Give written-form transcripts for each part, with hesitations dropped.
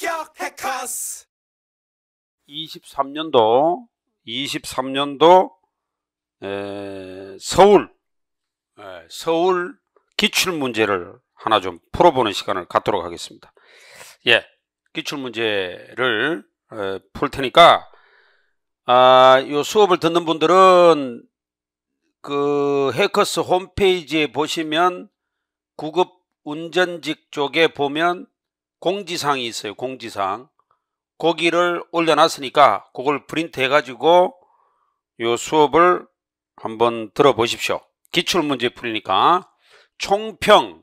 합격 해커스 23년도 서울 기출문제를 하나 좀 풀어보는 시간을 갖도록 하겠습니다. 예, 기출문제를 풀 테니까 요 수업을 듣는 분들은 그 해커스 홈페이지에 보시면 구급 운전직 쪽에 보면 공지사항이 있어요. 공지사항. 거기를 올려놨으니까 그걸 프린트 해가지고 요 수업을 한번 들어보십시오. 기출문제 풀이니까 총평,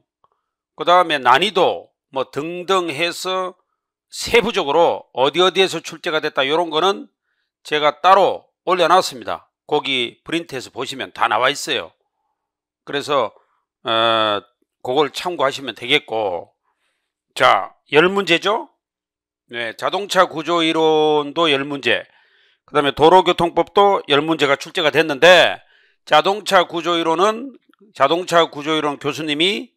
그 다음에 난이도 뭐 등등 해서 세부적으로 어디에서 출제가 됐다 이런 거는 제가 따로 올려놨습니다. 거기 프린트해서 보시면 다 나와 있어요. 그래서 그걸 참고하시면 되겠고, 자, 10문제죠. 네, 자동차 구조 이론도 10문제, 그 다음에 도로교통법도 10문제가 출제가 됐는데, 자동차 구조 이론 교수님이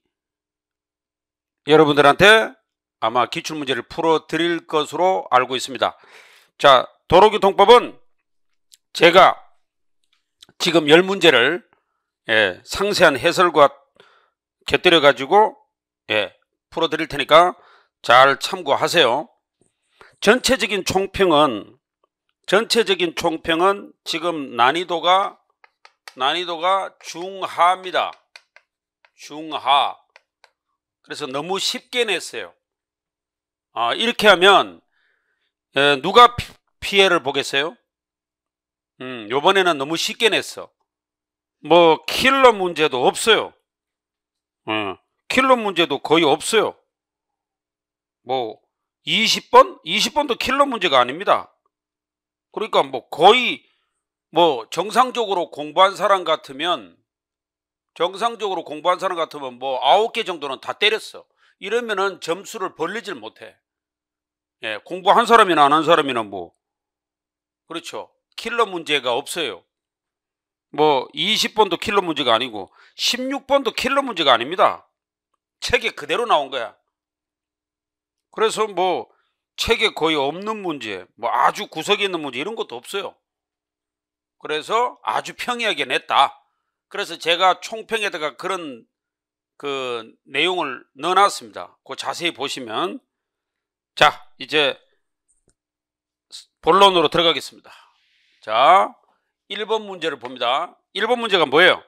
여러분들한테 아마 기출문제를 풀어 드릴 것으로 알고 있습니다. 자, 도로교통법은 제가 지금 10문제를 상세한 해설과 곁들여 가지고 풀어 드릴 테니까 잘 참고하세요. 전체적인 총평은 지금 난이도가 중하입니다. 중하. 그래서 너무 쉽게 냈어요. 이렇게 하면 누가 피해를 보겠어요? 요번에는 너무 쉽게 냈어. 뭐 킬러 문제도 없어요. 킬러 문제도 거의 없어요. 뭐 20번도 킬러 문제가 아닙니다. 그러니까 뭐 거의 뭐 정상적으로 공부한 사람 같으면 뭐 9개 정도는 다 때렸어. 이러면은 점수를 벌리질 못해. 공부한 사람이나 안 한 사람이나 뭐 그렇죠. 킬러 문제가 없어요. 뭐 20번도 킬러 문제가 아니고 16번도 킬러 문제가 아닙니다. 책에 그대로 나온 거야. 그래서 뭐 책에 거의 없는 문제, 뭐 아주 구석에 있는 문제 이런 것도 없어요. 그래서 아주 평이하게 냈다. 그래서 제가 총평에다가 그런 그 내용을 넣어놨습니다. 그 자세히 보시면. 자, 이제 본론으로 들어가겠습니다. 자, 1번 문제를 봅니다. 1번 문제가 뭐예요?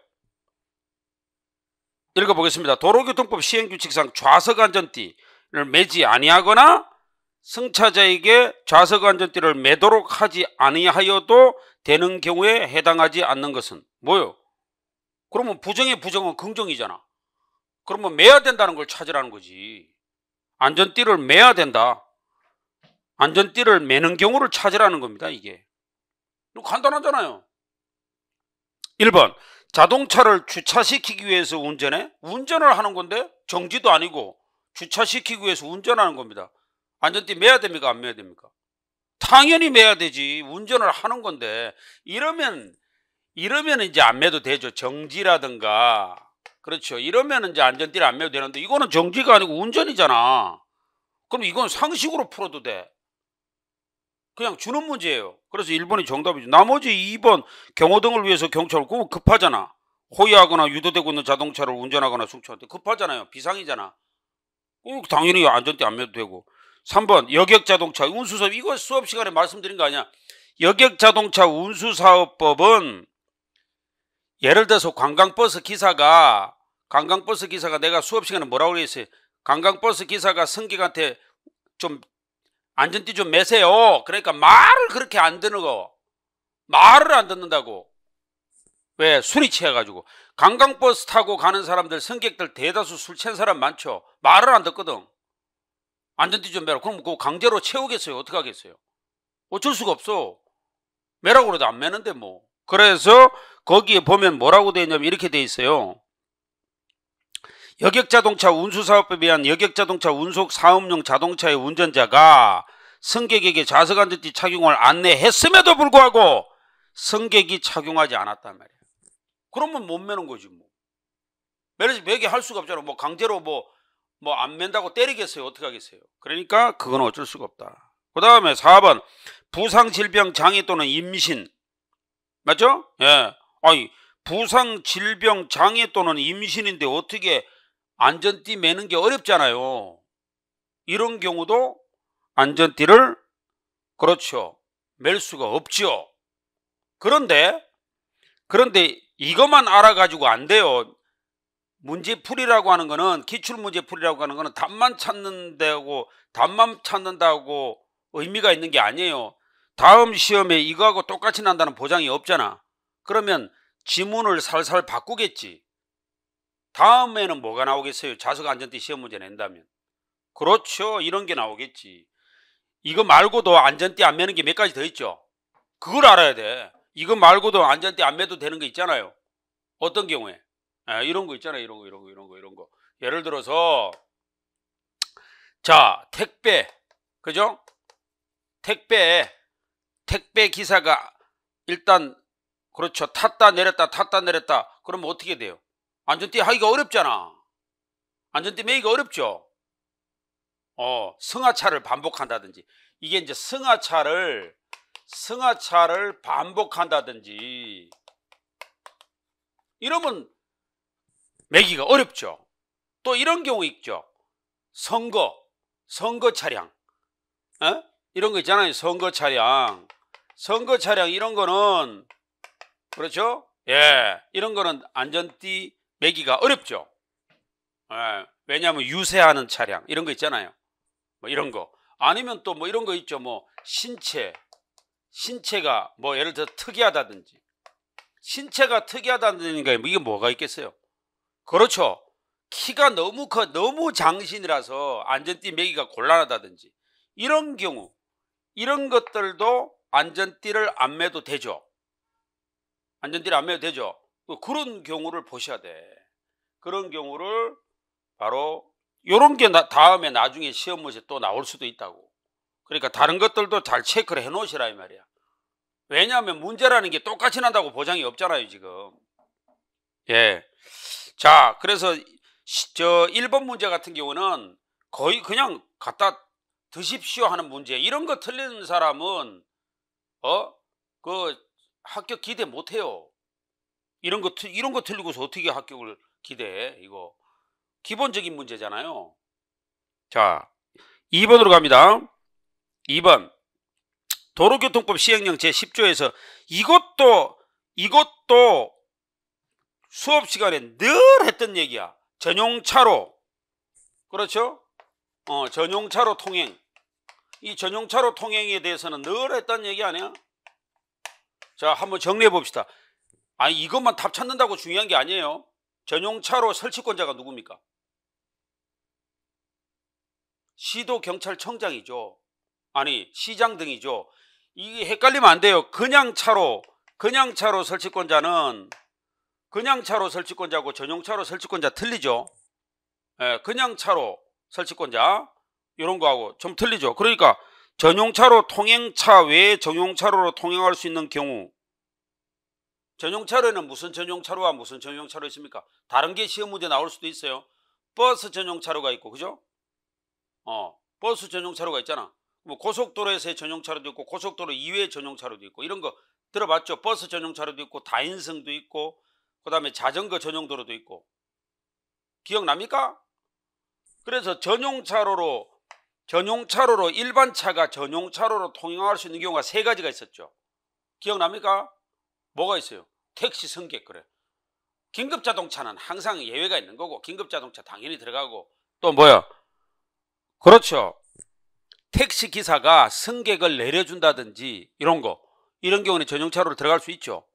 읽어보겠습니다. 도로교통법 시행규칙상 좌석안전띠를 매지 아니하거나 승차자에게 좌석안전띠를 매도록 하지 아니하여도 되는 경우에 해당하지 않는 것은 뭐요? 그러면 부정의 부정은 긍정이잖아. 그러면 매야 된다는 걸 찾으라는 거지. 안전띠를 매야 된다. 안전띠를 매는 경우를 찾으라는 겁니다. 이게 간단하잖아요. 1번, 자동차를 주차시키기 위해서 운전을 하는 건데 정지도 아니고 주차시키기 위해서 운전하는 겁니다. 안전띠 매야 됩니까? 안 매야 됩니까? 당연히 매야 되지. 운전을 하는 건데 이러면 이제 안 매도 되죠. 정지라든가, 그렇죠. 이러면 이제 안전띠를 안 매도 되는데 이거는 정지가 아니고 운전이잖아. 그럼 이건 상식으로 풀어도 돼. 그냥 주는 문제예요. 그래서 1번이 정답이죠. 나머지 2번 경호등을 위해서 경찰, 그거 급하잖아. 호위하거나 유도되고 있는 자동차를 운전하거나 숙청할 때 급하잖아요. 비상이잖아. 당연히 안전띠 안 매도 되고. 3번 여객자동차 운수사업, 이거 수업 시간에 말씀드린 거 아니야. 여객자동차 운수사업법은 예를 들어서 관광버스 기사가 내가 수업 시간에 뭐라고 그랬어요? 관광버스 기사가 승객한테 좀 안전띠 좀 매세요. 그러니까 말을 그렇게 안 듣는 거. 말을 안 듣는다고. 왜? 술이 취해가지고. 관광버스 타고 가는 사람들, 승객들 대다수 술 취한 사람 많죠. 말을 안 듣거든. 안전띠 좀 매라. 그럼 그거 강제로 채우겠어요? 어떻게 하겠어요? 어쩔 수가 없어. 매라고 그래도 안 매는데 뭐. 그래서 거기에 보면 뭐라고 되어 있냐면 이렇게 되어 있어요. 여객자동차 운수사업법에 의한 여객자동차 운송 사업용 자동차의 운전자가 승객에게 좌석안전띠 착용을 안내했음에도 불구하고 승객이 착용하지 않았단 말이에요. 그러면 못 매는 거지 뭐. 매게 할 수가 없잖아. 뭐 강제로 뭐 뭐 안 맨다고 때리겠어요? 어떻게 하겠어요? 그러니까 그건 어쩔 수가 없다. 그 다음에 4번 부상, 질병, 장애 또는 임신. 맞죠? 예. 아니 부상, 질병, 장애 또는 임신인데 어떻게 안전띠 매는 게 어렵잖아요. 이런 경우도 안전띠를 그렇죠. 맬 수가 없죠. 그런데 이것만 알아가지고 안 돼요. 문제풀이라고 하는 거는, 기출문제풀이라고 하는 거는 답만 찾는다고 의미가 있는 게 아니에요. 다음 시험에 이거하고 똑같이 난다는 보장이 없잖아. 그러면 지문을 살살 바꾸겠지. 다음에는 뭐가 나오겠어요? 자석 안전띠 시험 문제 낸다면. 그렇죠. 이런 게 나오겠지. 이거 말고도 안전띠 안 매는 게 몇 가지 더 있죠. 그걸 알아야 돼. 이거 말고도 안전띠 안 매도 되는 거 있잖아요. 어떤 경우에? 이런 거 있잖아요. 이런 거. 예를 들어서 자, 택배. 그죠? 택배 기사가 일단 그렇죠. 탔다 내렸다. 그러면 어떻게 돼요? 안전띠 하기가 어렵잖아. 안전띠 매기가 어렵죠. 승하차를 반복한다든지, 이게 이제 승하차를 반복한다든지 이러면 매기가 어렵죠. 또 이런 경우 있죠. 선거 차량, 이런 거 있잖아요. 선거 차량 이런 거는 그렇죠. 예, 이런 거는 안전띠 매기가 어렵죠. 왜냐하면 유세하는 차량 이런 거 있잖아요. 뭐 이런 거, 아니면 또 뭐 이런 거 있죠. 뭐 신체가 뭐 예를 들어 특이하다든지, 신체가 특이하다든지 이게 뭐가 있겠어요? 그렇죠. 키가 너무 커, 너무 장신이라서 안전띠 매기가 곤란하다든지 이런 경우, 이런 것들도 안전띠를 안 매도 되죠. 안전띠를 안 매도 되죠. 그런 경우를 보셔야 돼. 그런 경우를 바로 요런 게 다음에 나중에 시험 문제 또 나올 수도 있다고. 그러니까 다른 것들도 잘 체크를 해 놓으시라 이 말이야. 왜냐하면 문제라는 게 똑같이 난다고 보장이 없잖아요 지금. 예. 자, 그래서 저 1번 문제 같은 경우는 거의 그냥 갖다 드십시오 하는 문제. 이런 거 틀리는 사람은 그 합격 기대 못 해요. 이런 거 틀리고서 어떻게 합격을 기대해? 이거 기본적인 문제잖아요. 자, 2번으로 갑니다. 2번 도로교통법 시행령 제10조에서 이것도 수업 시간에 늘 했던 얘기야. 전용차로, 그렇죠? 전용차로 통행. 이 전용차로 통행에 대해서는 늘 했던 얘기 아니야? 자, 한번 정리해 봅시다. 아니, 이것만 답 찾는다고 중요한 게 아니에요. 전용차로 설치권자가 누굽니까? 시도경찰청장이죠. 아니, 시장 등이죠. 이게 헷갈리면 안 돼요. 그냥 차로 설치권자는, 그냥 차로 설치권자고 전용차로 설치권자 틀리죠. 그냥 차로 설치권자 이런 거하고 좀 틀리죠. 그러니까 전용차로 통행차 외에 전용차로로 통행할 수 있는 경우, 전용차로에는 무슨 전용차로와 무슨 전용차로 있습니까? 다른 게 시험 문제 나올 수도 있어요. 버스 전용차로가 있고, 그죠? 버스 전용차로가 있잖아. 뭐 고속도로에서의 전용차로도 있고 고속도로 이외의 전용차로도 있고, 이런 거 들어봤죠? 버스 전용차로도 있고 다인승도 있고 그 다음에 자전거 전용도로도 있고. 기억납니까? 그래서 전용차로로 일반 차가 전용차로로 통행할 수 있는 경우가 3가지가 있었죠. 기억납니까? 뭐가 있어요? 택시, 승객. 그래. 긴급자동차는 항상 예외가 있는 거고, 긴급자동차 당연히 들어가고, 또 뭐야? 그렇죠. 택시 기사가 승객을 내려준다든지 이런 경우는 전용차로로 들어갈 수 있죠.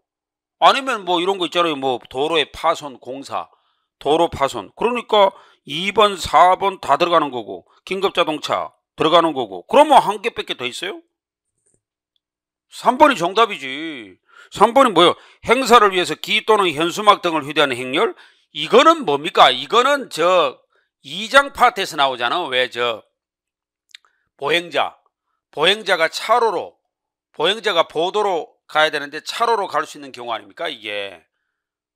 아니면 뭐 이런 거 있잖아요. 뭐 도로의 파손, 공사, 도로 파손. 그러니까 2번, 4번 다 들어가는 거고, 긴급자동차 들어가는 거고. 그러면 한 개밖에 더 있어요? 3번이 정답이지. 3번이 뭐예요? 행사를 위해서 기 또는 현수막 등을 휴대하는 행렬. 이거는 뭡니까? 이거는 저 2장 파트에서 나오잖아. 왜 저 보행자가 보행자가 보도로 가야 되는데 차로로 갈 수 있는 경우 아닙니까? 이게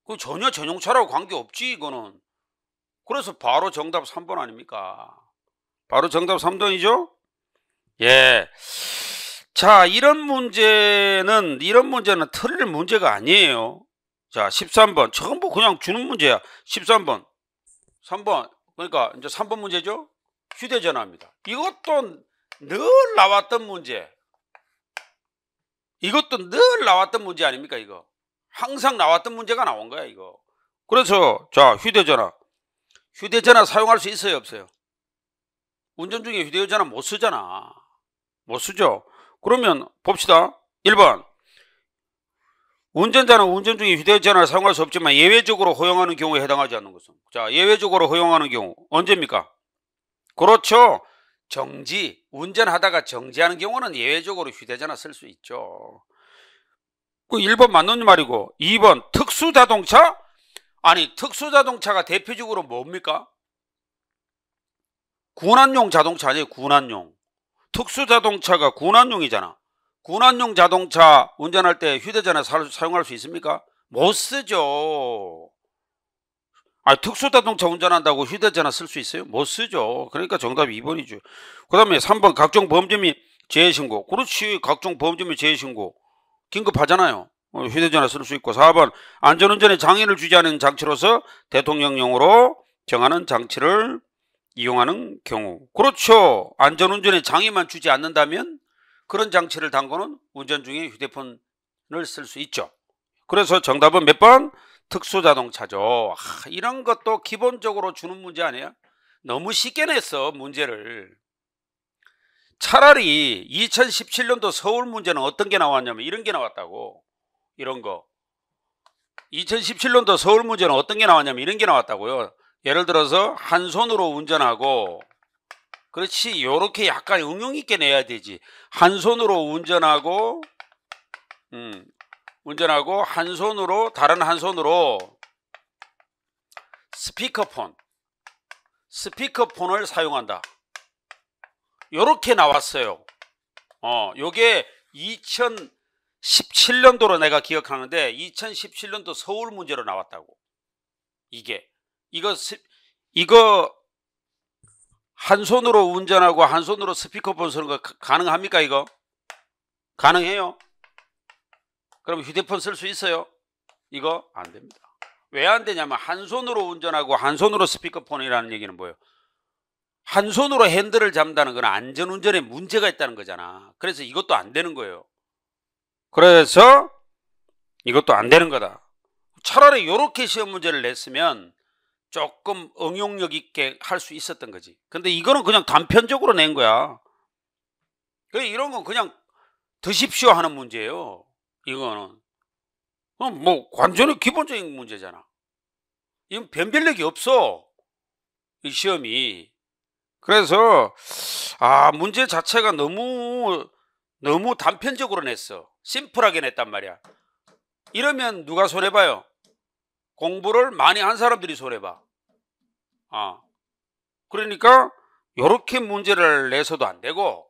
그 전혀 전용차라고 관계없지. 이거는 그래서 바로 정답 3번 아닙니까? 바로 정답 3번이죠? 예. 자, 이런 문제는 틀릴 문제가 아니에요. 자, 13번. 전부 그냥 주는 문제야. 13번. 3번. 그러니까 이제 3번 문제죠? 휴대전화입니다. 이것도 늘 나왔던 문제. 이것도 늘 나왔던 문제 아닙니까, 이거? 항상 나왔던 문제가 나온 거야, 이거. 그래서 자, 휴대전화. 휴대전화 사용할 수 있어요, 없어요? 운전 중에 휴대전화 못 쓰잖아. 못 쓰죠? 그러면 봅시다. 1번. 운전자는 운전 중에 휴대전화를 사용할 수 없지만 예외적으로 허용하는 경우에 해당하지 않는 것은. 자, 예외적으로 허용하는 경우 언제입니까? 그렇죠. 정지. 운전하다가 정지하는 경우는 예외적으로 휴대전화 쓸 수 있죠. 그 1번 맞는 말이고, 2번 특수자동차? 아니, 특수자동차가 대표적으로 뭡니까? 군안용 자동차 아니에요, 군안용. 특수자동차가 군안용이잖아. 군안용 자동차 운전할 때 휴대전화 사용할 수 있습니까? 못 쓰죠. 아니, 특수자동차 운전한다고 휴대전화 쓸 수 있어요? 못 쓰죠. 그러니까 정답이 2번이죠. 그 다음에 3번 각종 범죄 및 재해신고. 그렇지, 각종 범죄 및 재해신고 긴급하잖아요. 휴대전화 쓸 수 있고. 4번 안전운전에 장애를 주지 않은 장치로서 대통령령으로 정하는 장치를 이용하는 경우. 그렇죠. 안전운전에 장애만 주지 않는다면 그런 장치를 단 거는 운전 중에 휴대폰을 쓸 수 있죠. 그래서 정답은 몇 번? 특수자동차죠. 이런 것도 기본적으로 주는 문제 아니에요? 너무 쉽게 냈어, 문제를. 차라리 2017년도 서울 문제는 어떤 게 나왔냐면 이런 게 나왔다고. 이런 거. 2017년도 서울 문제는 어떤 게 나왔냐면 이런 게 나왔다고요. 예를 들어서 한 손으로 운전하고, 그렇지, 요렇게 약간 응용 있게 내야 되지. 한 손으로 운전하고 한 손으로, 다른 한 손으로 스피커폰을 사용한다. 요렇게 나왔어요. 요게 2017년도로 내가 기억하는데 2017년도 서울 문제로 나왔다고. 이거 한 손으로 운전하고 한 손으로 스피커폰 쓰는 거 가능합니까? 이거 가능해요? 그럼 휴대폰 쓸 수 있어요? 이거 안 됩니다. 왜 안 되냐면 한 손으로 운전하고 한 손으로 스피커폰이라는 얘기는 뭐예요? 한 손으로 핸들을 잡는다는 건 안전운전에 문제가 있다는 거잖아. 그래서 이것도 안 되는 거예요. 그래서 이것도 안 되는 거다. 차라리 이렇게 시험 문제를 냈으면 조금 응용력 있게 할 수 있었던 거지. 근데 이거는 그냥 단편적으로 낸 거야. 이런 건 그냥 드십시오 하는 문제예요. 이거는 뭐 완전히 기본적인 문제잖아. 이건 변별력이 없어, 이 시험이. 그래서 문제 자체가 너무 단편적으로 냈어. 심플하게 냈단 말이야. 이러면 누가 손해봐요? 공부를 많이 한 사람들이 손해봐. 그러니까 이렇게 문제를 내서도 안 되고,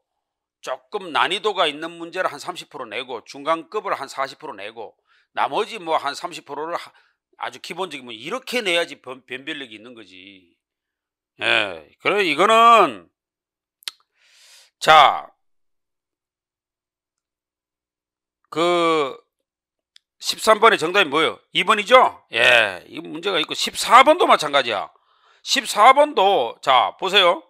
조금 난이도가 있는 문제를 한 30% 내고, 중간급을 한 40% 내고, 나머지 뭐 한 30%를 아주 기본적인 뭐 이렇게 내야지 변별력이 있는 거지. 예, 그래 이거는 자, 그 13번의 정답이 뭐예요? 2번이죠? 예, 이 문제가 있고 14번도 마찬가지야. 14번도 자 보세요.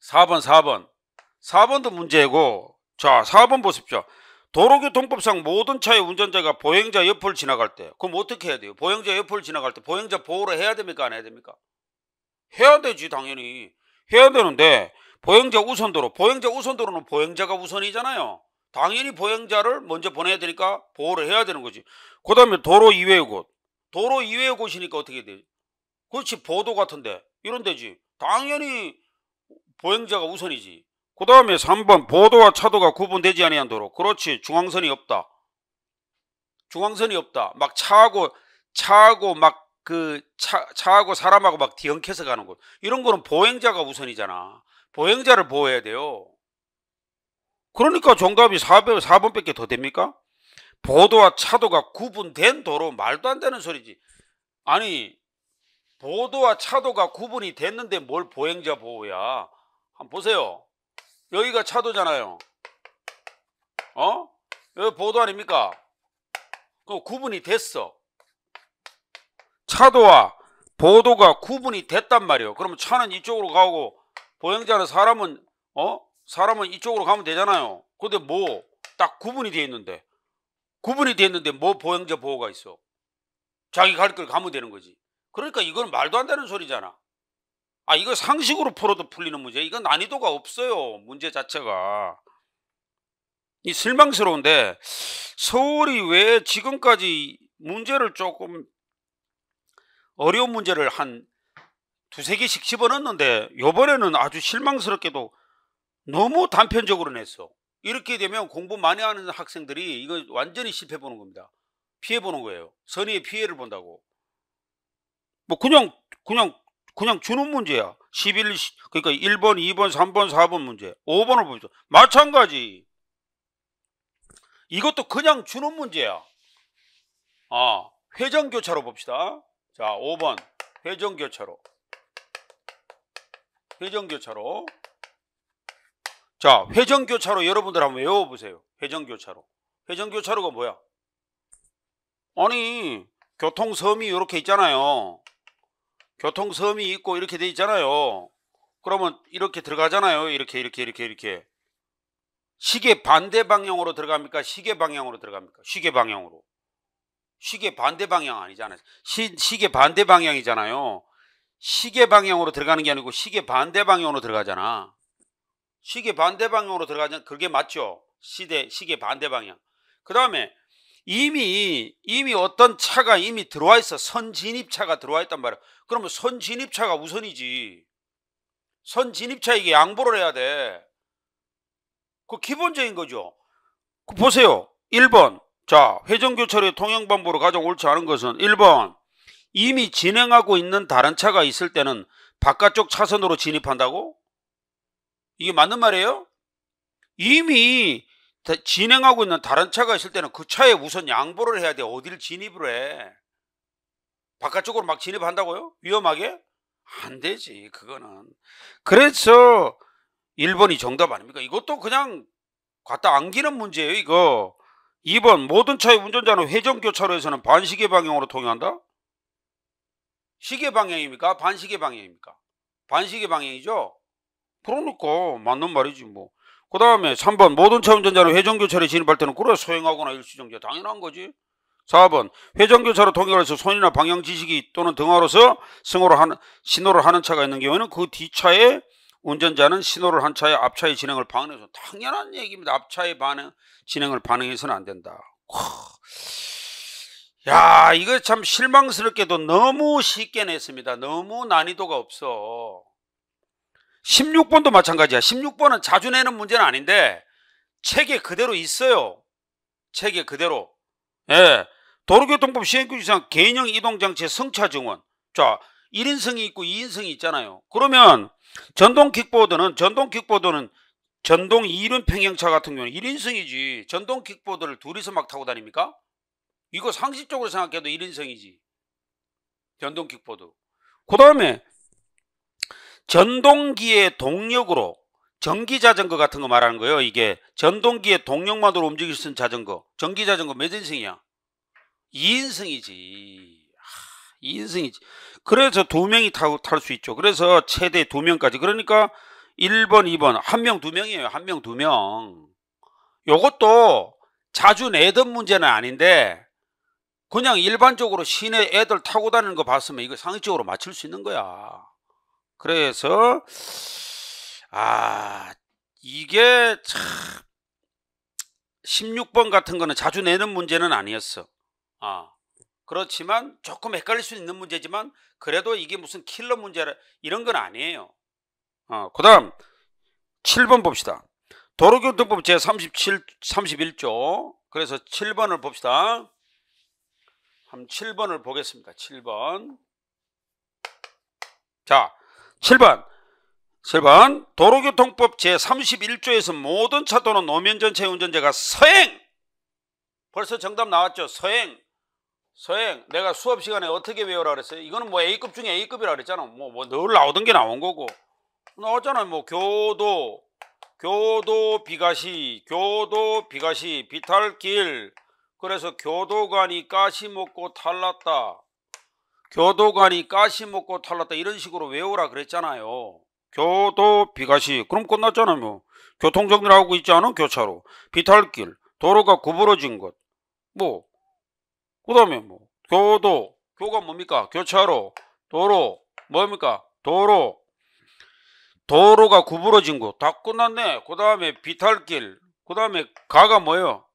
4번도 문제고, 자 4번 보십시오. 도로교통법상 모든 차의 운전자가 보행자 옆을 지나갈 때, 그럼 어떻게 해야 돼요? 보행자 옆을 지나갈 때 보행자 보호를 해야 됩니까? 안 해야 됩니까? 해야 되지, 당연히. 해야 되는데 보행자 우선도로는 보행자가 우선이잖아요. 당연히 보행자를 먼저 보내야 되니까 보호를 해야 되는 거지. 그 다음에 도로 이외의 곳이니까 어떻게 돼요? 그렇지, 보도 같은데 이런 데지. 당연히 보행자가 우선이지. 그 다음에 3번 보도와 차도가 구분되지 아니한 도로. 그렇지, 중앙선이 없다. 막 차하고 막 차하고 사람하고 막 뒤엉켜서 가는 곳, 이런 거는 보행자가 우선이잖아. 보행자를 보호해야 돼요. 그러니까 정답이 4번밖에 더 됩니까? 보도와 차도가 구분된 도로, 말도 안 되는 소리지. 아니 보도와 차도가 구분이 됐는데 뭘 보행자 보호야. 한번 보세요. 여기가 차도잖아요. 여기 보도 아닙니까? 그럼 구분이 됐어. 차도와 보도가 구분이 됐단 말이에요. 그러면 차는 이쪽으로 가고 보행자는 사람은 이쪽으로 가면 되잖아요. 근데 뭐 딱 구분이 돼 있는데 뭐 보행자 보호가 있어. 자기 갈 길 가면 되는 거지. 그러니까 이건 말도 안 되는 소리잖아. 이거 상식으로 풀어도 풀리는 문제. 이건 난이도가 없어요. 문제 자체가. 이 실망스러운데 서울이 왜 지금까지 문제를 조금 어려운 문제를 한 두세 개씩 집어넣었는데 요번에는 아주 실망스럽게도 너무 단편적으로 냈어. 이렇게 되면 공부 많이 하는 학생들이 이거 완전히 실패 보는 겁니다. 피해 보는 거예요. 선의의 피해를 본다고. 뭐 그냥 주는 문제야. 11, 그러니까 1번, 2번, 3번, 4번 문제. 5번을 보죠. 마찬가지. 이것도 그냥 주는 문제야. 회전교차로 봅시다. 자, 5번 회전교차로. 자, 회전교차로 여러분들 한번 외워보세요. 회전교차로가 뭐야? 아니, 교통섬이 이렇게 있잖아요. 교통섬이 있고 이렇게 돼 있잖아요. 그러면 이렇게 들어가잖아요. 이렇게. 시계 반대 방향으로 들어갑니까? 시계 방향으로 들어갑니까? 시계 방향으로. 시계 반대 방향 아니잖아요. 시계 반대 방향이잖아요. 시계 방향으로 들어가는 게 아니고 시계 반대 방향으로 들어가잖아. 시계 반대 방향으로 들어가잖아. 그게 맞죠? 시계 반대 방향. 그 다음에 이미 어떤 차가 이미 들어와 있어. 선진입차가 들어와 있단 말이야. 그러면 선진입차가 우선이지. 선진입차에게 양보를 해야 돼. 그 기본적인 거죠. 보세요. 1번. 자, 회전교차로의 통행방법으로 가장 옳지 않은 것은 1번. 이미 진행하고 있는 다른 차가 있을 때는 바깥쪽 차선으로 진입한다고? 이게 맞는 말이에요? 이미 진행하고 있는 다른 차가 있을 때는 그 차에 우선 양보를 해야 돼. 어디를 진입을 해? 바깥쪽으로 막 진입한다고요? 위험하게? 안 되지, 그거는. 그래서 1번이 정답 아닙니까? 이것도 그냥 갖다 안기는 문제예요, 이거. 2번, 모든 차의 운전자는 회전교차로에서는 반시계 방향으로 통행한다? 시계 방향입니까? 반시계 방향입니까? 반시계 방향이죠? 그러니까 맞는 말이지 뭐. 그 다음에 3번, 모든 차 운전자는 회전교차로에 진입할 때는 그래 소행하거나 일시정지. 당연한 거지. 4번, 회전교차로 통행을 해서 손이나 방향 지시기 또는 등화로서 신호를 하는 차가 있는 경우에는 그 뒤차에 운전자는 신호를 한 차의 앞차의 진행을 방해해서. 당연한 얘기입니다. 앞차의 진행을 방해해서는 안 된다. 야, 이거 참 실망스럽게도 너무 쉽게 냈습니다. 너무 난이도가 없어. 16번도 마찬가지야. 16번은 자주 내는 문제는 아닌데 책에 그대로 있어요. 책에 그대로. 예. 도로교통법 시행규칙상 개인형 이동장치의 승차 증원. 자, 1인승이 있고 2인승이 있잖아요. 그러면 전동 킥보드는 전동 2륜 평형차 같은 경우는 1인승이지. 전동 킥보드를 둘이서 막 타고 다닙니까? 이거 상식적으로 생각해도 1인승이지. 전동 킥보드. 그 다음에 전동기의 동력으로 전기자전거 같은 거 말하는 거예요. 이게 전동기의 동력만으로 움직일 수 있는 자전거. 전기자전거 몇 인승이야? 2인승이지. 2인승이지. 그래서 2명이 탈 수 있죠. 그래서 최대 2명까지. 그러니까 1번, 2번, 1명, 2명이에요. 1명, 2명. 요것도 자주 내던 문제는 아닌데 그냥 일반적으로 시내 애들 타고 다니는 거 봤으면 이거 상식적으로 맞출 수 있는 거야. 그래서 이게 참 16번 같은 거는 자주 내는 문제는 아니었어. 그렇지만 조금 헷갈릴 수 있는 문제지만 그래도 이게 무슨 킬러 문제라 이런 건 아니에요. 그 다음 7번 봅시다. 도로교통법 제31조. 그래서 7번을 봅시다. 한번 7번을 보겠습니다. 7번. 자, 7번. 도로교통법 제31조에서 모든 차 또는 노면 전체의 운전자가 서행. 벌써 정답 나왔죠. 서행. 서행, 내가 수업 시간에 어떻게 외우라 그랬어요? 이거는 뭐 A급 중에 A급이라 그랬잖아. 뭐 늘 나오던 게 나온 거고. 나왔잖아. 뭐 교도 비가시, 비탈길. 그래서 교도관이 가시 먹고 탈났다. 교도관이 가시 먹고 탈났다. 이런 식으로 외우라 그랬잖아요. 교도 비가시. 그럼 끝났잖아요. 뭐. 교통정리를 하고 있지 않은 교차로. 비탈길. 도로가 구부러진 것. 뭐. 그 다음에 뭐. 교가 뭡니까? 교차로. 도로. 뭡니까? 도로가 구부러진 거. 다 끝났네. 그 다음에 비탈길. 그 다음에 가가 뭐예요?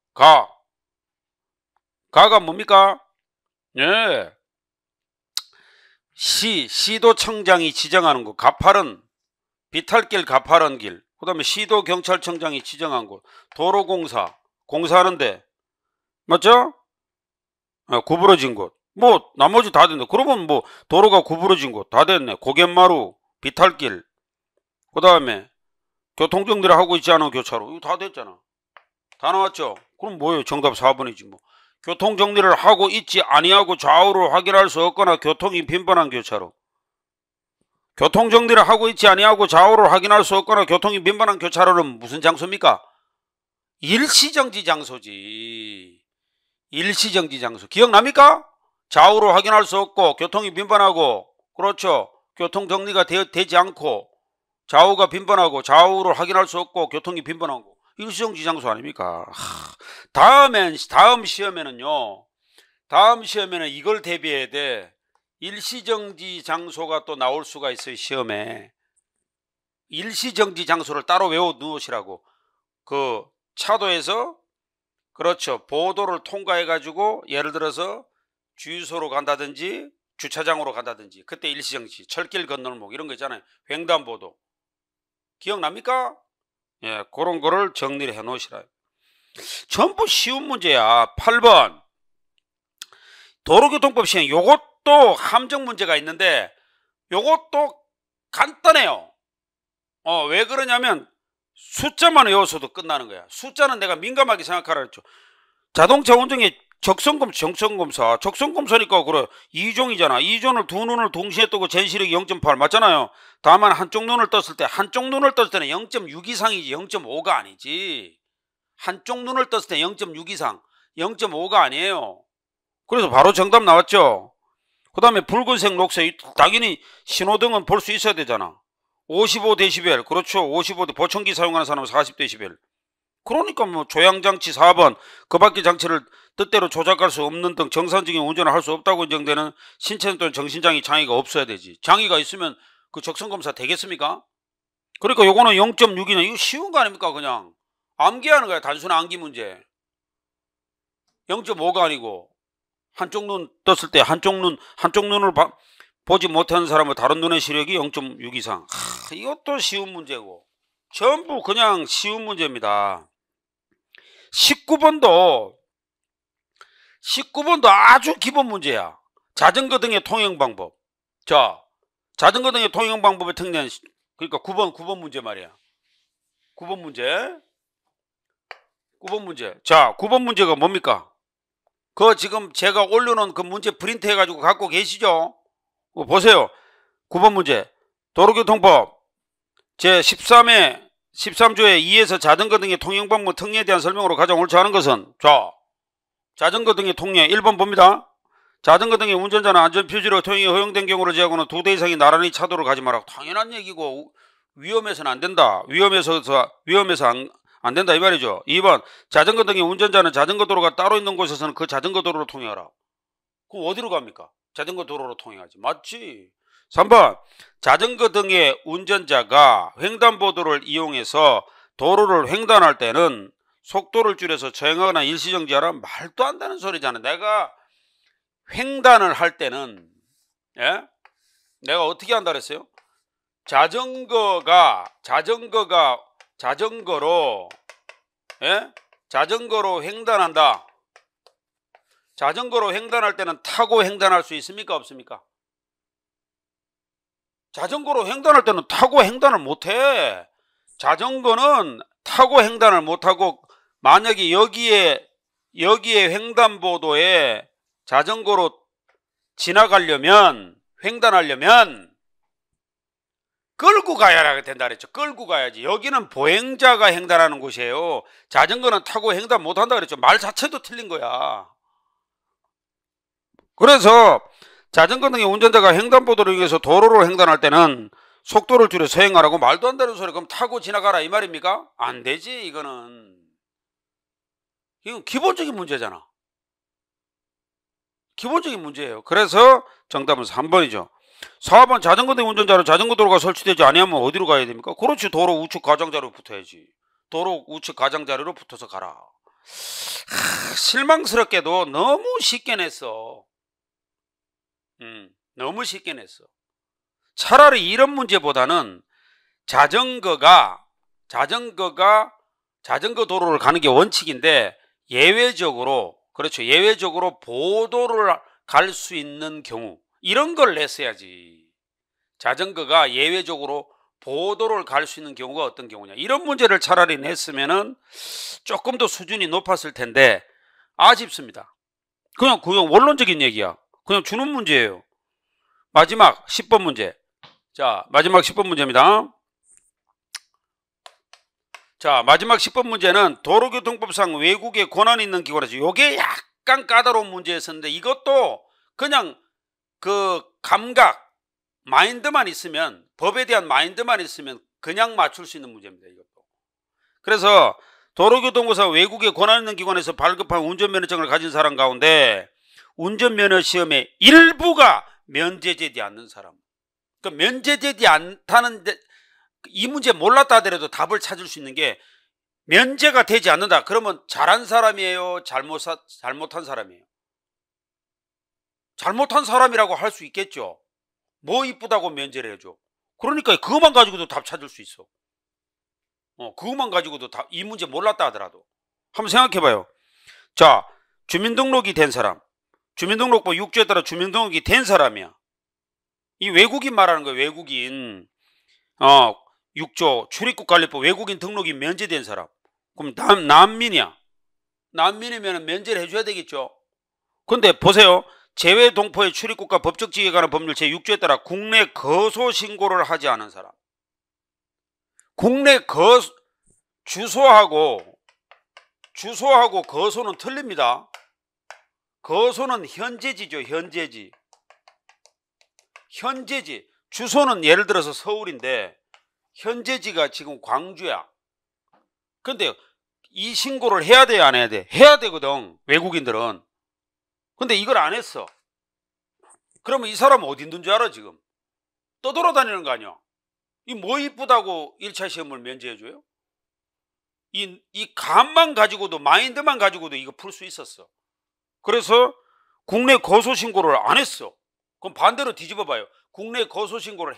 가가 뭡니까? 예. 시도청장이 지정하는 거. 가파른, 비탈길 가파른 길. 그 다음에 시도경찰청장이 지정한 곳. 도로공사. 공사하는데. 맞죠? 구부러진 곳. 뭐, 나머지 다 됐네. 그러면 뭐, 도로가 구부러진 곳. 다 됐네. 고갯마루, 비탈길. 그 다음에, 교통정리를 하고 있지 않은 교차로. 이거 다 됐잖아. 다 나왔죠? 그럼 뭐예요? 정답 4번이지 뭐. 교통정리를 하고 있지 아니하고 좌우를 확인할 수 없거나 교통이 빈번한 교차로. 교통정리를 하고 있지 아니하고 좌우를 확인할 수 없거나 교통이 빈번한 교차로는 무슨 장소입니까? 일시정지 장소지. 일시정지 장소. 기억납니까? 좌우를 확인할 수 없고 교통이 빈번하고, 그렇죠. 교통정리가 되지 않고 좌우가 빈번하고 좌우를 확인할 수 없고 교통이 빈번하고 일시정지 장소 아닙니까? 다음 시험에는요. 다음 시험에는 이걸 대비해야 돼. 일시정지 장소가 또 나올 수가 있어요. 시험에. 일시정지 장소를 따로 외워 놓으시라고. 그 차도에서, 그렇죠, 보도를 통과해 가지고 예를 들어서 주유소로 간다든지 주차장으로 간다든지, 그때 일시정지, 철길 건널목 이런 거 있잖아요. 횡단보도. 기억납니까? 예, 그런 거를 정리를 해 놓으시라. 전부 쉬운 문제야. 8번 도로교통법 시행. 요것도 함정 문제가 있는데 요것도 간단해요. 왜 그러냐면 숫자만 외워서도 끝나는 거야. 숫자는 내가 민감하게 생각하라 했죠. 자동차 운전의 적성검사. 적성검사니까 그래. 2종이잖아. 2종을 두 눈을 동시에 뜨고 전시력이 0.8 맞잖아요. 다만 한쪽 눈을 떴을 때는 0.6 이상이지 0.5가 아니지. 한쪽 눈을 떴을 때 0.6 이상, 0.5가 아니에요. 그래서 바로 정답 나왔죠. 그 다음에 붉은색, 녹색, 당연히 신호등은 볼 수 있어야 되잖아. 55dB, 그렇죠. 55대 보청기 사용하는 사람은 40dB. 그러니까 뭐 조향장치 4번, 그 밖의 장치를 뜻대로 조작할 수 없는 등 정상적인 운전을 할 수 없다고 인정되는 신체 또는 정신장애 장애가 없어야 되지. 장애가 있으면 그 적성검사 되겠습니까? 그러니까 요거는 0.6이네. 이거 쉬운 거 아닙니까? 그냥 암기하는 거야. 단순한 암기 문제. 0.5가 아니고 한쪽 눈 떴을 때 한쪽 눈을 보지 못하는 사람은 다른 눈의 시력이 0.6 이상. 이것도 쉬운 문제고. 전부 그냥 쉬운 문제입니다. 19번도 아주 기본 문제야. 자전거 등의 통행 방법. 자, 자전거 등의 통행 방법의 특례는, 그러니까 9번 문제 말이야. 9번 문제. 자, 9번 문제가 뭡니까? 그 지금 제가 올려놓은 그 문제 프린트 해가지고 갖고 계시죠? 보세요. 9번 문제. 도로교통법 제13조의 2에서 자전거 등의 통행 방법 특례에 대한 설명으로 가장 옳지 않은 것은, 자, 자전거 등의 통행 1번 봅니다. 자전거 등의 운전자는 안전표지로 통행이 허용된 경우를 제외하고는 2대 이상이 나란히 차도를 가지 마라. 당연한 얘기고 위험해서는 안 된다. 위험해서 안 된다 이 말이죠. 2번 자전거 등의 운전자는 자전거 도로가 따로 있는 곳에서는 그 자전거 도로로 통행하라. 그럼 어디로 갑니까? 자전거 도로로 통행하지. 맞지? 3번 자전거 등의 운전자가 횡단보도를 이용해서 도로를 횡단할 때는 속도를 줄여서 저행하거나 일시정지하라. 말도 안 되는 소리잖아. 내가 횡단을 할 때는, 예? 내가 어떻게 한다 그랬어요? 자전거로 횡단한다. 자전거로 횡단할 때는 타고 횡단할 수 있습니까? 없습니까? 자전거로 횡단할 때는 타고 횡단을 못해. 자전거는 타고 횡단을 못하고, 만약에 여기에 횡단보도에 자전거로 지나가려면, 횡단하려면 끌고 가야 된다 그랬죠. 끌고 가야지. 여기는 보행자가 횡단하는 곳이에요. 자전거는 타고 횡단 못한다 그랬죠. 말 자체도 틀린 거야. 그래서 자전거 등의 운전자가 횡단보도를 이용해서 도로를 횡단할 때는 속도를 줄여 서행하라고. 말도 안 되는 소리. 그럼 타고 지나가라 이 말입니까? 안 되지. 이건 기본적인 문제잖아. 기본적인 문제예요. 그래서 정답은 3번이죠. 4번 자전거 등 운전자는 자전거 도로가 설치되지 아니하면 어디로 가야 됩니까? 그렇지. 도로 우측 가장자리로 붙어야지. 도로 우측 가장자리로 붙어서 가라. 실망스럽게도 너무 쉽게 냈어. 너무 쉽게 냈어. 차라리 이런 문제보다는 자전거 도로를 가는 게 원칙인데 예외적으로, 그렇죠, 예외적으로 보도를 갈 수 있는 경우, 이런 걸 냈어야지. 자전거가 예외적으로 보도를 갈 수 있는 경우가 어떤 경우냐, 이런 문제를 차라리 냈으면은 조금 더 수준이 높았을 텐데 아쉽습니다. 그냥 원론적인 얘기야. 그냥 주는 문제예요. 마지막 10번 문제. 자, 마지막 10번 문제입니다. 자, 마지막 10번 문제는 도로교통법상 외국에 권한이 있는 기관에서, 요게 약간 까다로운 문제였었는데 이것도 그냥 그 감각, 마인드만 있으면, 법에 대한 마인드만 있으면 그냥 맞출 수 있는 문제입니다. 이것도. 그래서 도로교통법상 외국에 권한 있는 기관에서 발급한 운전면허증을 가진 사람 가운데 운전면허 시험에 일부가 면제되지 않는 사람, 그러니까 면제되지 않다는데 이 문제 몰랐다 하더라도 답을 찾을 수 있는 게 면제가 되지 않는다. 그러면 잘한 사람이에요? 잘못한 사람이에요? 잘못한 사람이라고 할 수 있겠죠. 뭐 이쁘다고 면제를 해줘. 그러니까 그것만 가지고도 답 찾을 수 있어. 그것만 가지고도 이 문제 몰랐다 하더라도. 한번 생각해 봐요. 자, 주민등록이 된 사람, 주민등록법 6조에 따라 주민등록이 된 사람이야. 이 외국인 말하는 거예요. 외국인. 6조 출입국관리법 외국인 등록이 면제된 사람. 그럼 난민이야. 난민이면 면제를 해줘야 되겠죠. 근데 보세요. 재외동포의 출입국과 법적지위에 관한 법률 제6조에 따라 국내 거소 신고를 하지 않은 사람. 국내 주소하고 거소는 틀립니다. 거소는 현재지죠. 현재지. 주소는 예를 들어서 서울인데 현재지가 지금 광주야. 근데 이 신고를 해야 돼, 안 해야 돼? 해야 되거든, 외국인들은. 근데 이걸 안 했어. 그러면 이 사람은 어디 있는 줄 알아? 지금 떠돌아다니는 거 아니야? 이 뭐 이쁘다고 1차 시험을 면제해줘요? 이 감만 가지고도, 마인드만 가지고도 이거 풀 수 있었어. 그래서 국내 거소 신고를 안 했어. 그럼 반대로 뒤집어 봐요. 국내 거소 신고를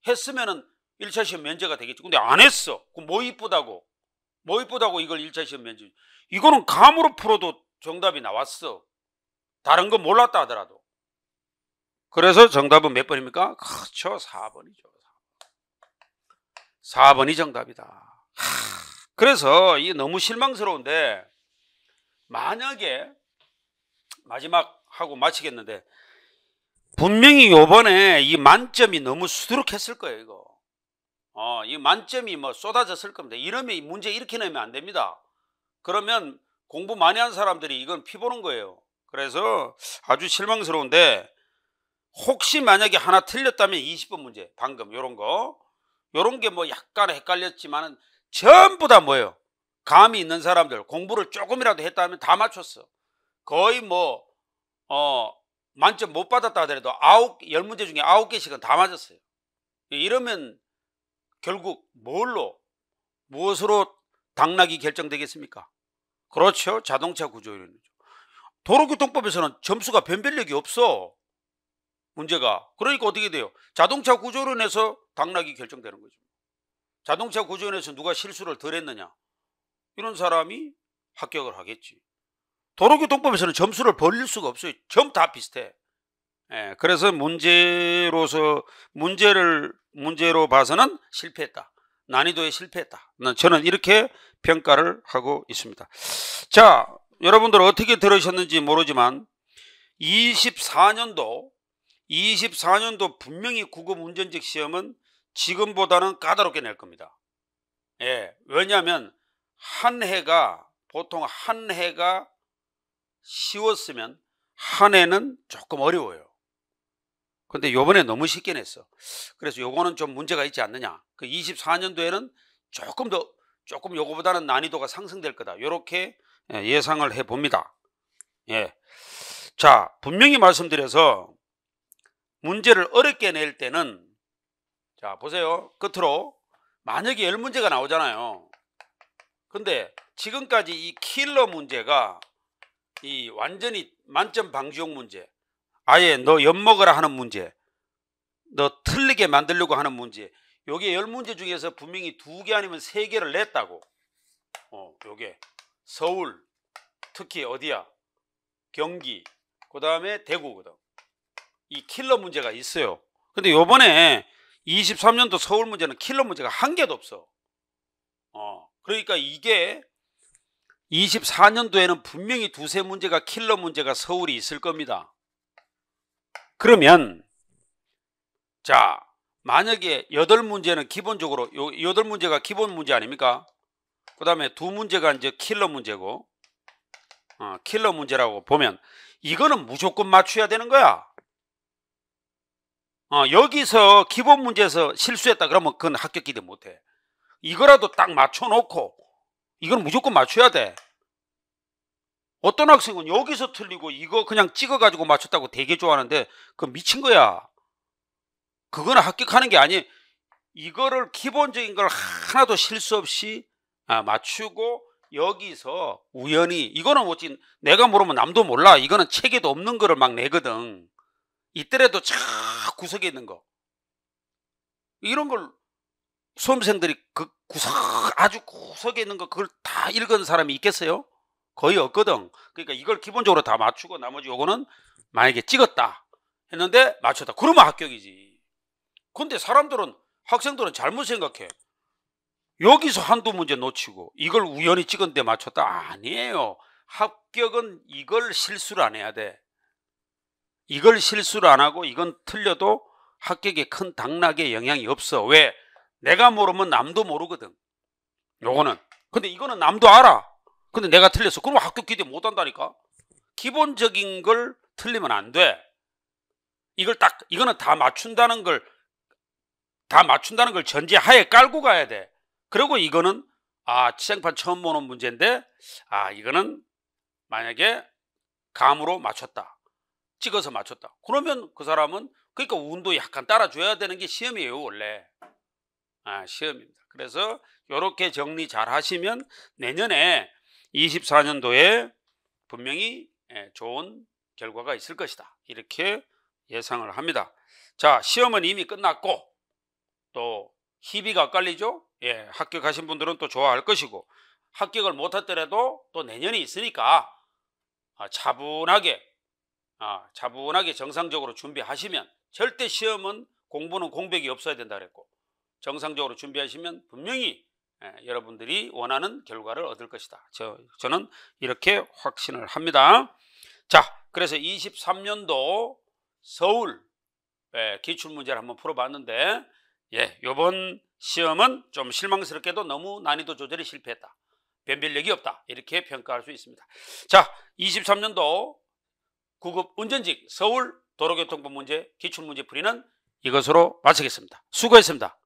했으면은 1차 시험 면제가 되겠지. 근데 안 했어. 그럼 뭐 이쁘다고 이걸 1차 시험 면제. 이거는 감으로 풀어도 정답이 나왔어. 다른 거 몰랐다 하더라도. 그래서 정답은 몇 번입니까? 그렇죠, 4번이죠. 4번이 정답이다. 그래서 이게 너무 실망스러운데, 만약에 마지막 하고 마치겠는데, 분명히 요번에 이 만점이 너무 수두룩했을 거예요. 이거 이 만점이 뭐 쏟아졌을 겁니다. 이러면 이 문제 이렇게 내면 안 됩니다. 그러면 공부 많이 한 사람들이 이건 피보는 거예요. 그래서 아주 실망스러운데, 혹시 만약에 하나 틀렸다면 20번 문제, 방금 요런 게 뭐 약간 헷갈렸지만은 전부 다 뭐예요? 감이 있는 사람들, 공부를 조금이라도 했다면 다 맞췄어. 거의 뭐 만점 못 받았다 하더라도 10문제 중에 9개씩은 다 맞았어요. 이러면 결국 무엇으로 당락이 결정되겠습니까? 그렇죠, 자동차 구조이론이죠. 도로교통법에서는 점수가 변별력이 없어, 문제가. 그러니까 어떻게 돼요? 자동차 구조론에서 당락이 결정되는 거죠. 자동차 구조론에서 누가 실수를 덜 했느냐, 이런 사람이 합격을 하겠지. 도로교통법에서는 점수를 벌릴 수가 없어요. 전부 다 비슷해. 그래서 문제로 봐서는 실패했다. 난이도에 실패했다. 저는 이렇게 평가를 하고 있습니다. 자, 여러분들 어떻게 들으셨는지 모르지만 24년도 분명히 구급 운전직 시험은 지금보다는 까다롭게 낼 겁니다. 예, 왜냐하면 보통 한 해가 쉬웠으면 한 해는 조금 어려워요. 근데 요번에 너무 쉽게 냈어. 그래서 요거는 좀 문제가 있지 않느냐. 그 24년도에는 조금 요거보다는 난이도가 상승될 거다. 요렇게 예상을 해 봅니다. 예. 자, 분명히 말씀드려서 문제를 어렵게 낼 때는, 자, 보세요. 끝으로 만약에 10문제가 나오잖아요. 근데 지금까지 이 킬러 문제가 이 완전히 만점 방지용 문제, 아예 너 엿먹으라 하는 문제, 너 틀리게 만들려고 하는 문제, 요게 10문제 중에서 분명히 2개 아니면 3개를 냈다고. 요게 서울, 특히 어디야? 경기, 그 다음에 대구거든. 이 킬러 문제가 있어요. 근데 요번에 23년도 서울 문제는 킬러 문제가 한 개도 없어. 그러니까 이게 24년도에는 분명히 2-3문제가 킬러 문제가 서울이 있을 겁니다. 그러면 자, 만약에 8문제는 기본적으로 8문제가 기본 문제 아닙니까? 그 다음에 2문제가 이제 킬러 문제고, 킬러 문제라고 보면 이거는 무조건 맞춰야 되는 거야. 여기서 기본 문제에서 실수했다 그러면 그건 합격 기대 못해. 이거라도 딱 맞춰놓고 이건 무조건 맞춰야 돼. 어떤 학생은 여기서 틀리고 이거 그냥 찍어가지고 맞췄다고 되게 좋아하는데 그건 미친 거야. 그거는 합격하는 게 아니에요. 이거를 기본적인 걸 하나도 실수 없이 맞추고 여기서 우연히, 이거는 뭐지, 내가 모르면 남도 몰라. 이거는 책에도 없는 거를 막 내거든. 이때라도 쫙 구석에 있는 거, 이런 걸 수험생들이 그 아주 구석에 있는 거 그걸 다 읽은 사람이 있겠어요? 거의 없거든. 그러니까 이걸 기본적으로 다 맞추고 나머지 요거는 만약에 찍었다 했는데 맞췄다 그러면 합격이지. 근데 학생들은 잘못 생각해. 여기서 한두 문제 놓치고 이걸 우연히 찍었는데 맞췄다? 아니에요. 합격은 이걸 실수를 안 해야 돼. 이걸 실수를 안 하고 이건 틀려도 합격에 큰 당락에 영향이 없어. 왜? 내가 모르면 남도 모르거든. 요거는. 근데 이거는 남도 알아. 근데 내가 틀렸어. 그럼 합격 기대 못 한다니까. 기본적인 걸 틀리면 안 돼. 이거는 다 맞춘다는 걸 전제하에 깔고 가야 돼. 그리고 이거는 치장판 처음 보는 문제인데 이거는 만약에 감으로 맞췄다, 찍어서 맞췄다, 그러면 그 사람은, 그러니까 운도 약간 따라줘야 되는 게 시험이에요 원래. 시험입니다. 그래서 이렇게 정리 잘 하시면 내년에 24년도에 분명히 좋은 결과가 있을 것이다, 이렇게 예상을 합니다. 자, 시험은 이미 끝났고 또 희비가 엇갈리죠. 합격하신 분들은 또 좋아할 것이고, 합격을 못했더라도 또 내년이 있으니까 차분하게 정상적으로 준비하시면, 절대 시험은 공부는 공백이 없어야 된다 그랬고, 정상적으로 준비하시면 분명히 여러분들이 원하는 결과를 얻을 것이다. 저는 이렇게 확신을 합니다. 자, 그래서 23년도 서울 기출문제를 한번 풀어봤는데, 이번 시험은 좀 실망스럽게도 너무 난이도 조절이 실패했다, 변별력이 없다, 이렇게 평가할 수 있습니다. 자, 23년도 9급 운전직 서울 도로교통법 문제 기출문제 풀이는 이것으로 마치겠습니다. 수고했습니다.